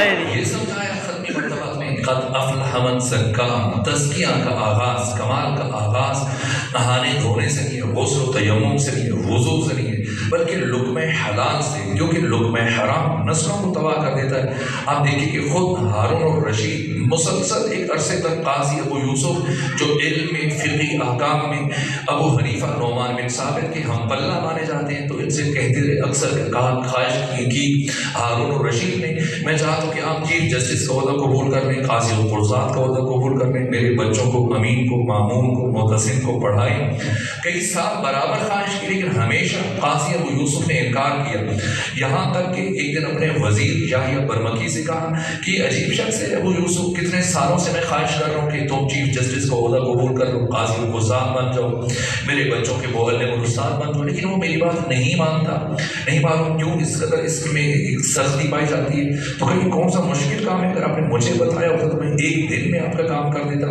خیر یہ سمجھایا ختمی مرتبہ میں قد افلح من زکاہا، تزکیہ کا آغاز، کمال کا آغاز نہانے دھونے سے نہیں ہے، غسل و تیمم سے نہیں ہے، وضو سے نہیں ہے، بلکہ لقمہ حلال سے، کیونکہ لقمہ حرام نسلوں کو تباہ کر دیتا ہے۔ آپ دیکھیں کہ خود ہارون اور رشید مسلسل ایک عرصے تک قاضی ابو یوسف جو علم میں، فقہی احکام میں ابو حنیفہ نعمان بن ثابت کے ہم پلہ مانے جاتے ہیں، تو ان سے کہتے رہے، اکثر خواہش کی ہارون اور رشید نے، میں چاہتا ہوں کہ آپ چیف جسٹس کا عہدہ قبول کر لیں، قاضی القضات کا عہدہ قبول کر لیں، میرے بچوں کو، امین کو، مامون کو، معتصم کو پڑھائیں۔ کئی سال برابر خواہش کی، لیکن ہمیشہ قاضی ابو یوسف نے انکار کیا، یہاں تک کہ ایک دن اپنے وزیر یحییٰ برمکی سے کہا کہ عجیب شخص ہے ابو یوسف، کتنے سالوں سے میں خواہش کر رہا ہوں کہ تم چیف جسٹس کا عہدہ قبول کر لو، قاضی القضات بن جاؤ، میرے بچوں کے معلم اور استاد بن جاؤ، لیکن وہ میری بات نہیں مانتا، نہیں معلوم کیوں اس قدر اس میں ایک سختی پائی جاتی ہے۔ تو کہیں کون سا مشکل کام ہے، اگر آپ نے مجھے بتایا ہوتا تو میں ایک دن میں آپ کا کام کر دیتا۔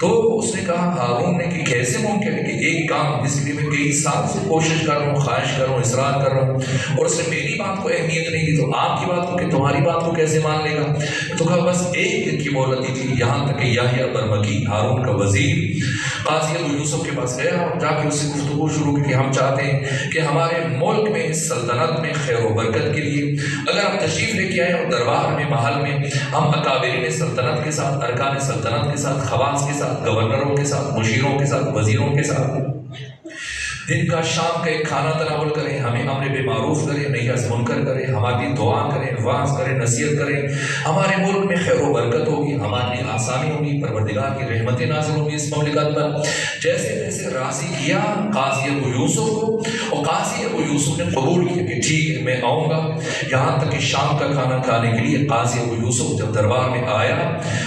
تو اس نے کہا ہارون نے کہ کیسے ممکن ہے کہ ایک کام جس کے لیے میں کئی سال سے کوشش کر رہا ہوں، خواہش کر رہا ہوں، اصرار کر رہا ہوں، اور اس نے میری بات کو اہمیت نہیں دی، تو آپ کی بات کو کہ تمہاری بات کو کیسے مان لے گا؟ تو کہا بس ایک دن کی مہلت دیجیے۔ یہاں تک کہ یحییٰ برمکی ہارون کا وزیر قاضی ابو یوسف کے پاس گیا اور جا کے اس سے گفتگو شروع کی کہ ہم چاہتے ہیں کہ ہمارے ملک میں، سلطنت میں خیر و برکت کے لیے اگر آپ تشریف لے کے آئیں اور دربار میں، محل میں ہم اکابرین سلطنت کے ساتھ، ارکان سلطنت کے ساتھ، خواص کے ساتھ، گورنروں کے ساتھ، مشیروں کے ساتھ، وزیروں کے ساتھ دن کا شام کا ایک کھانا تناول کریں، ہمیں امر بالمعروف کریں، نہی از منکر کریں، ہماری دعا کریں، واعظ کریں، نصیحت کریں، ہمارے ملک میں خیر و برکت ہوگی، ہمارے لیے آسانی ہوگی، پروردگار کی رحمتیں نازل ہوگی اس مملکت پر۔ جیسے جیسے راضی کیا قاضی ابو یوسف کو، اور قاضی ابو یوسف نے قبول کیا کہ ٹھیک ہے میں آؤں گا۔ یہاں تک کہ شام کا کھانا کھانے کے لیے قاضی ابو یوسف جب دربار میں آیا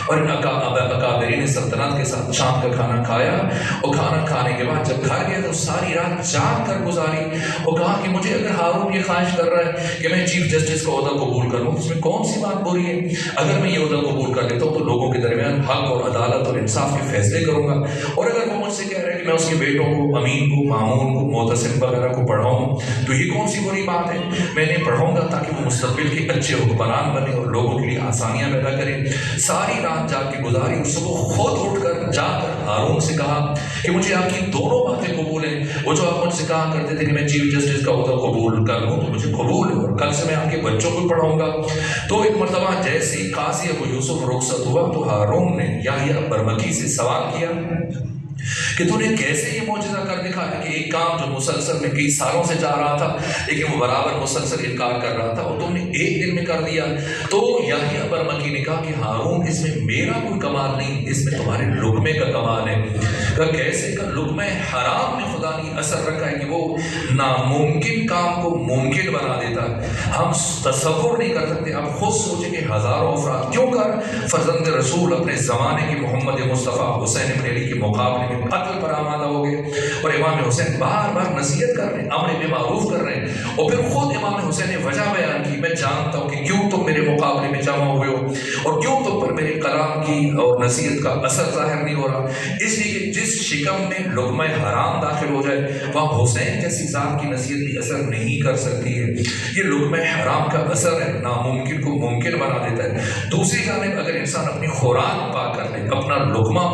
اور ان اکابرین سلطنت کے ساتھ شام کا کھانا کھایا، اور کھانا کھانے کے بعد جب گھر گیا تو ساری رات جاگ کر گزاری، اور کہا کہ مجھے اگر ہارون یہ خواہش کر رہا ہے کہ میں چیف جسٹس کا عہدہ قبول کروں، اس میں کون سی بات بری ہے؟ اگر میں یہ عہدہ قبول کر لیتا ہوں تو لوگوں کے درمیان حق اور عدالت اور انصاف کے فیصلے کروں گا، اور اگر وہ مجھ سے کہہ رہا ہے کہ میں اس کے بیٹوں کو، امین کو، مامون کو، معتصم وغیرہ کو پڑھاؤں، تو یہ کون سی بری بات ہے؟ میں انہیں پڑھاؤں گا تاکہ وہ مستقبل کے اچھے حکمران بنے اور لوگوں کے لیے آسانیاں پیدا کریں۔ ساری رات جا کے گزاری، اور صبح خود اٹھ کر جا کر ہارون سے کہا کہ مجھے آپ کی دونوں باتیں قبول ہیں، وہ جو آپ مجھ سے کہا کرتے تھے کہ میں چیف جسٹس کا عہدہ قبول کر لوں تو مجھے قبول ہے، اور کل سے میں آپ کے بچوں کو پڑھاؤں گا۔ تو ایک مرتبہ جیسے ہی قاضی ابو یوسف رخصت ہوا تو ہارون نے یحییٰ برمکی سے سوال کیا کہ تو نے کیسے یہ معجزہ کر دکھایا کہ ایک کام جو مسلسل میں کئی سالوں سے چاہ رہا تھا لیکن وہ برابر مسلسل انکار کر رہا تھا، اور تم نے ایک دن میں کر دیا۔ تو یحییٰ برمکی نے کہا کہ ہارون اس میں میرا کوئی کمال نہیں، اس میں تمہارے لقمے کا کمال ہے۔ کہ کیسے کہ لقمہ حرام میں خدا نے اثر رکھا ہے کہ وہ ناممکن کام کو ممکن بنا دیتا ہے، ہم تصور نہیں کر سکتے۔ آپ خود سوچیں کہ ہزاروں افراد کیوں کر فرزند رسول اپنے زمانے کے محمد مصطفیٰ حسین بن علی کے مقابلے میں قتل پر آمادہ ہو گئے، اور امام حسین بار بار نصیحت کر رہے ہیں، امر بالمعروف کر رہے ہیں، اور پھر خود امام حسین نے وجہ بیان کی، میں جانتا ہوں کہ کیوں تم میرے مقابلے میں جمع ہوئے ہو، اور کیوں تم پر میرے کلام کی اور نصیحت کا اثر ظاہر نہیں ہو رہا، اس لیے کہ جس شکم میں لقمہ حرام داخل ہو جائے وہاں حسین جیسی ذات کی نصیحت بھی اثر نہیں کر سکتی ہے۔ یہ لقمہ حرام کا اثر ہے، ناممکن کو ممکن بنا دیتا ہے۔ دوسری جانب اگر انسان اپنی خوراک پا کر لے، اپنا لقمہ